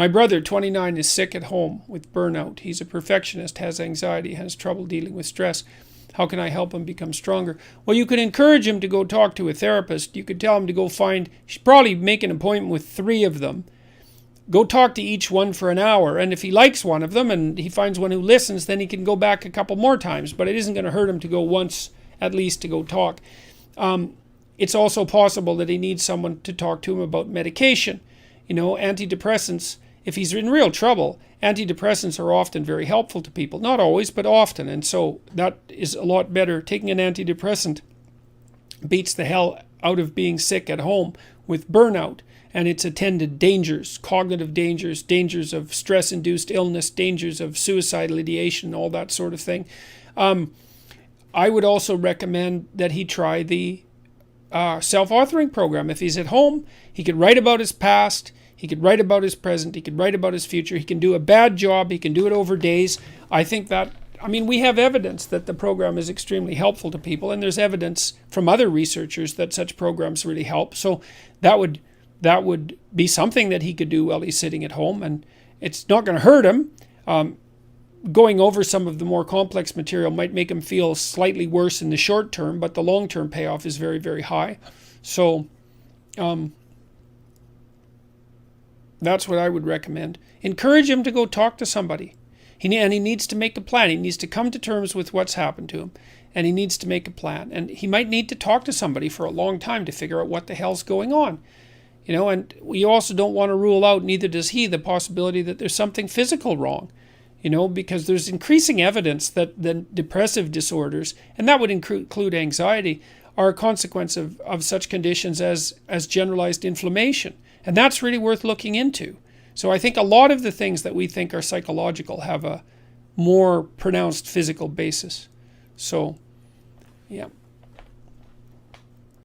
My brother, 29, is sick at home with burnout. He's a perfectionist, has anxiety, has trouble dealing with stress. How can I help him become stronger? Well, you could encourage him to go talk to a therapist. You could tell him to go find, you should probably make an appointment with 3 of them. Go talk to each one for an hour. And if he likes one of them and he finds one who listens, then he can go back a couple more times. But it isn't going to hurt him to go once at least to go talk. It's also possible that he needs someone to talk to him about medication. Antidepressants, if he's in real trouble, antidepressants are often very helpful to people. Not always, but often. And so that is a lot better. Taking an antidepressant beats the hell out of being sick at home with burnout and its attendant dangers, cognitive dangers, dangers of stress-induced illness, dangers of suicidal ideation, all that sort of thing. I would also recommend that he try the self-authoring program. If he's at home, he could write about his past, he could write about his present, he could write about his future, he can do a bad job, he can do it over days. I think that, we have evidence that the program is extremely helpful to people, and there's evidence from other researchers that such programs really help. So that would be something that he could do while he's sitting at home, and it's not going to hurt him. Going over some of the more complex material might make him feel slightly worse in the short term, but the long-term payoff is very, very high. So that's what I would recommend. Encourage him to go talk to somebody. He needs to make a plan. He needs to come to terms with what's happened to him, and he needs to make a plan. And he might need to talk to somebody for a long time to figure out what the hell's going on. And we also don't want to rule out, neither does he, the possibility that there's something physical wrong. Because there's increasing evidence that the depressive disorders, and that would include anxiety, are a consequence of such conditions as generalized inflammation. And that's really worth looking into. So I think a lot of the things that we think are psychological have a more pronounced physical basis. So, yeah.